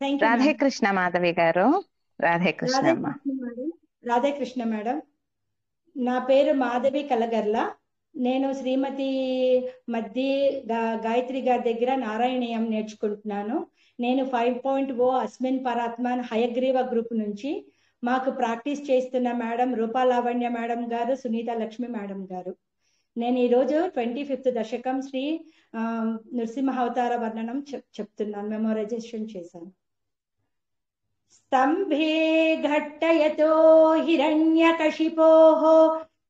Thank you Radhe ma'am. Krishna Madhavi గారు. రాధే కృష్ణ రాధే అమ్మ. Krishna madam. Radhe Krishna madam. నా పేరు మాధవి కలగర్ల. నేను శ్రీమతి మద్ది గాయత్రి గారి దగ్గర నారాయణీయం నేర్చుకుంటున్నాను. నేను 5.0 అస్మిన్ పరాత్మన్ హయగ్రీవ గ్రూప్ నుంచి మాకు ప్రాక్టీస్ చేస్తున్న మేడం రూపా లావణ్య మేడం గారు, సునీత లక్ష్మి మేడం గారు. నేను ఈరోజు 25th దశకం శ్రీ నృసింహ అవతార వర్ణనం చెప్తున్నాను, మెమోరైజేషన్ చేశాను. स्तंभे घट्टयतो हिरण्यकशिपोः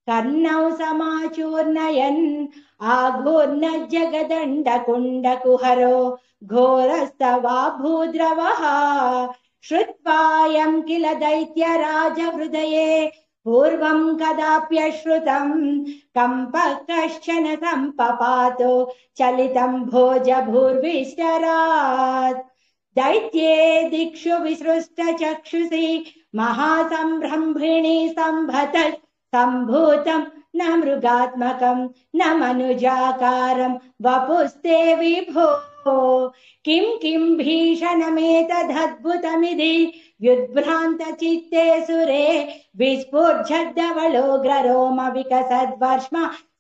कर्णौ समाचूर्णयन् आघूर्णज्जगदण्डकुण्डकुहरो घोरस्तवा भूद्रवः श्रुत्वायं किल दैत्यराजहृदये पूर्वं कदाप्यश्रुतं कम्पः कश्चन सम्पपातो चलितं भोजभूर्विस्तरात् दैत्ये दिक्षु विसृष्टचक्षुषी महासम्भ्रम्भिणी सम्भत सम्भूतं न मृगात्मकं न मनुजाकारं वपुस्ते विभो किं किं भीषणमेतदद्भुतमिति व्युद्भ्रान्तचित्ते सुरे विस्फुर्जद्धवलोग्ररोम विकसद्वर्ष्म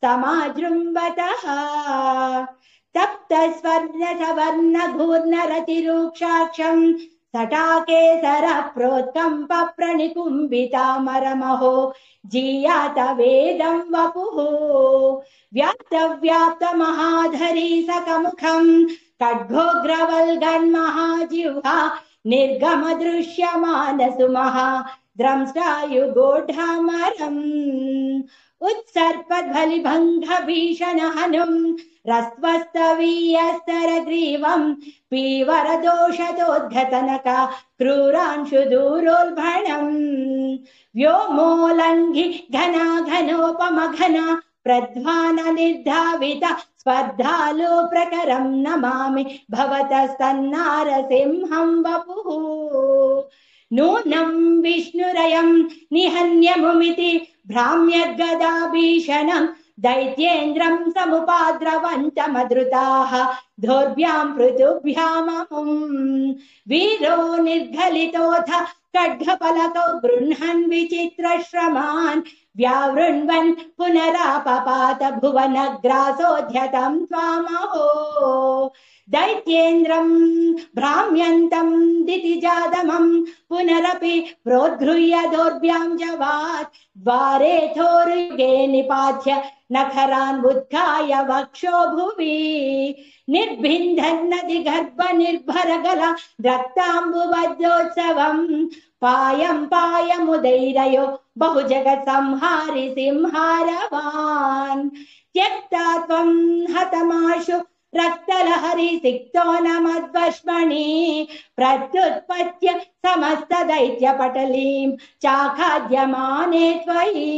समाजृम्भतः तप्तस्वर्णसवर्णघूर्णरतिरूक्षाक्षं सटाकेसर प्रोत्कम्प प्रणिकुम्बितामरमहो जीयातवेदं वपुः व्याप्तव्याप्तमहाधरी सकमुखं खड्गोग्रवल्गन्महाजिह्वा निर्गमदृश्यमानसुमः द्रंष्टायुगोढामरम् उत्सर्पध्वलिभङ्गभीषणहनुं रस्वस्तवीयस्तरग्रीवं पीवरदोषतोद्घतनक क्रूरांशुदूरोल्भणम् व्योमोल्लङ्घि घनाघनोपमघना प्रध्वान निर्धावित स्पर्धालो प्रकरं नमामि भवतस्तन्नारसिंहं वपुः नूनं विष्णुरयं निहन्यमुमिति भ्राम्यगदाभीषणं दैत्येन्द्रं समुपाद्रवन्तमधृताः धोर्भ्यां पृथुभ्याममुं वीरो निर्घलितोऽथ खड्गफलकौ गृह्णन् विचित्रश्रमान् व्यावृण्वन् पुनरापपात भुवनग्रासोऽध्यतं त्वामहो दैत्येन्द्रं भ्राम्यन्तं दितिजातमं पुनरपि प्रोद्गृह्य दोर्भ्यां जवात् द्वारेथोरुगे निपात्य नखरान् उत्थाय वक्षो भुवि निर्भिन्दन्नदिगर्भ निर्भरगल रक्ताम्बुबद्धोत्सवं पायं पायमुदैरयो बहुजगत्संहारि सिंहारवान् त्यक्ता त्वं हतमाशु रक्तलहरी सिक्तो न मद्वश्मणि प्रत्युत्पत्य समस्तदैत्यपटलीं चाखाद्यमाने त्वयि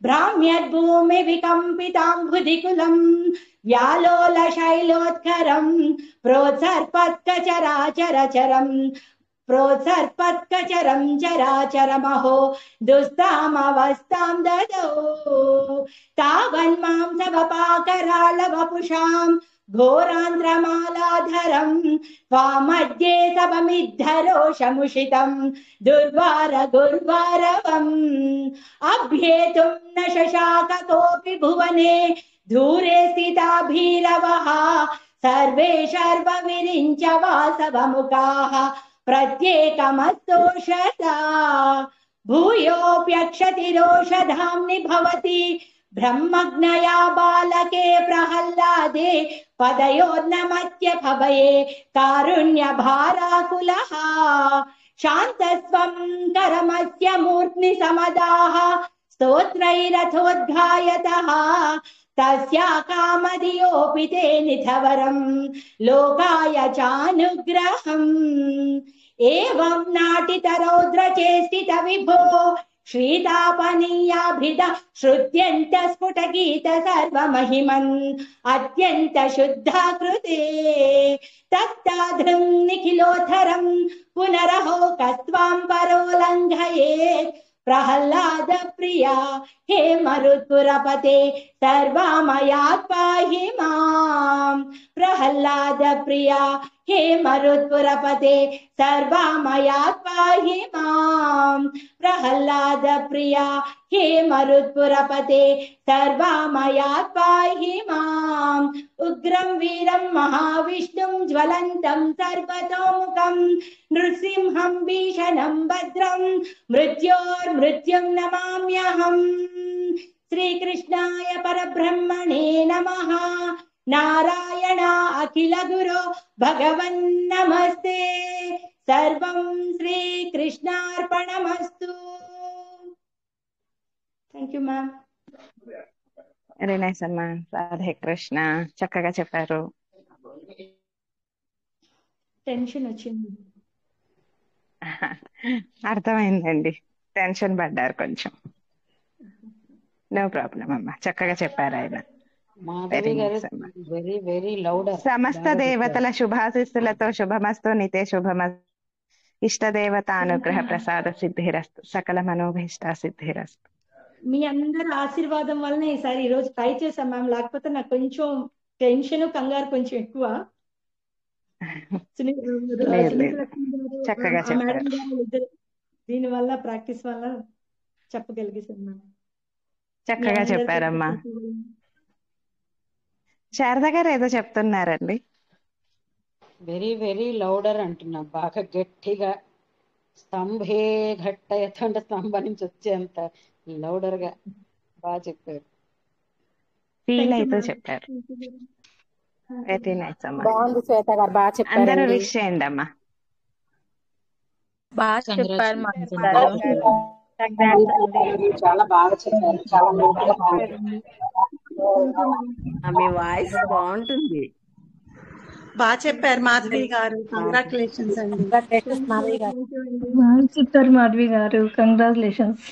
भ्राम्यद्भूमि विकम्पिताम्बुधिकुलं व्यालोलशैलोत्करं प्रोत्सर्पत्कचराचरचरम् प्रोत्सर्पत्कचरं चराचरमहो दुस्तामवस्थां ददौ तावन्मां सवपाकरालवपुषां घोरान्ध्रमालाधरं त्वामध्ये सवमिद्धरोषमुषितं दुर्वार गुर्वारवम् अभ्येतुं न शशाक कोऽपि भुवने दूरे स्थिता भीरवः सर्वे शर्वविरिञ्च वासवमुखाः प्रत्येकमस्तोषधा भूयोऽप्यक्षतिरोषधाम्नि भवति ब्रह्मज्ञया बालके प्रहल्लादे पदयोर्नमत्य भवये कारुण्यभाराकुलः शान्तस्वं करमस्य मूर्ध्नि समदाः स्तोत्रैरथोद्गायतः तस्या कामधियोऽपि ते निधवरं लोकाय चानुग्रहम् एवं नाटितरौद्रचेष्टित विभो श्रीतापनीयाभिध श्रुत्यन्त स्फुटगीत सर्वमहिमन् अत्यन्त शुद्धाकृते तत्ताधृं निखिलोत्थरं पुनरहो कस्त्वां परो लङ्घयेत् प्रहल्लाद प्रिया हे मरुत्पुरपते सर्वामयात् पाहि माम् प्रहल्लाद प्रिया हे मरुत्पुरपते सर्वामयात् पाहि माम् प्रह्लाद प्रिया हे मरुत्पुरपते सर्वामयात् पाहि माम् उग्रं वीरं महाविष्णुं ज्वलन्तं सर्वतोमुखं नृसिंहं भीषणं भद्रं मृत्योर्मृत्युं नमाम्यहम् श्रीकृष्णाय परब्रह्मणे नमः नारायण अखिल गुरो भगवन् नमस्ते सर्वं श्रीकृष्णार्पणमस्तु thank you ma'am very nice అమ్మా. రాధే కృష్ణ, చక్కగా చెప్పారు. టెన్షన్ వచ్చింది. అర్థమైందండి, టెన్షన్ పడ్డారు కొంచెం. నో ప్రాబ్లం అమ్మా, చక్కగా చెప్పారు ఆయన. మాధవి గారు వెరీ వెరీ లౌడర్. సమస్త దేవతల శుభాశిస్సులతో శుభమస్తు, నితే శుభమస్తు, ఇష్టదేవత అనుగ్రహ ప్రసాద సిద్ధిరస్తు, సకల మనోభీష్ట సిద్ధిరస్తు. మీ అందరి ఆశీర్వాదం వలన ఈసారి ఈ రోజు ట్రై చేశాం మ్యామ్. లేకపోతే నాకు కొంచెం టెన్షన్ కంగారు కొంచెం ఎక్కువ. చక్కగా చెప్పారు. దీని వల్ల ప్రాక్టీస్ వల్ల చెప్పగలిగేసాం మ్యామ్. చక్కగా చెప్పారమ్మా. శారద గారు ఏదో చెప్తున్నారండి. వెరీ వెరీ లౌడర్ అంటున్నా, బాగా గట్టిగా స్తంభే ఘట్టయతంటే స్తంభం నుంచి వచ్చేంత లౌడర్ గా బాగా చెప్పారు. ఫీల్ అయితే చెప్పారు. వెరీ నైస్ అమ్మా. బాగుంది శ్వేత గారు, బాగా చెప్పారు. అందరూ విష్ చేయండి అమ్మా. బాగా చెప్పారు, చాలా బాగా చెప్పారు. చాలా మీ వాయిస్ బాగుంటుంది. బాగా చెప్పారు మాధవి గారు, కంగ్రాచులేషన్స్ అండి. మాధవి గారు బాగా చెప్పారు మాధవి గారు, కంగ్రాచులేషన్స్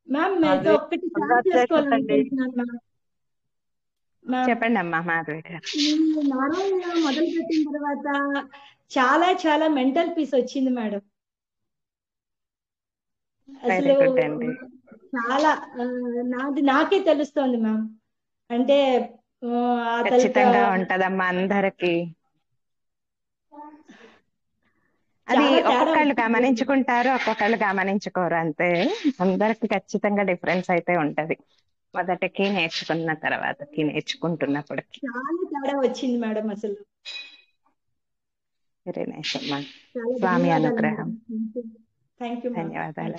మ్యామ్. మీతో ఒక్కటి షేర్ చేసుకోవాలనుకుంటున్నాను మ్యామ్. చెప్పండి అమ్మా మాధవి గారు. నారాయణ మొదలు పెట్టిన తర్వాత చాలా చాలా మెంటల్ పీస్ వచ్చింది మేడం. అసలు చాలా నాకే తెలుస్తోంది మ్యామ్. అంటే ఖచ్చితంగా ఉంటదమ్మా అందరికి. అది ఒక్కొక్కళ్ళు గమనించుకుంటారు, ఒక్కొక్కళ్ళు గమనించుకోరు, అంతే. అందరికి ఖచ్చితంగా డిఫరెన్స్ అయితే ఉంటది, మొదటికి నేర్చుకున్న తర్వాతకి నేర్చుకుంటున్నప్పటికి. చాలా తేడా వచ్చింది మేడం అసలు. వెరీ నైస్ అమ్మా. స్వామి అనుగ్రహం. Thank you. ధన్యవాదాలు.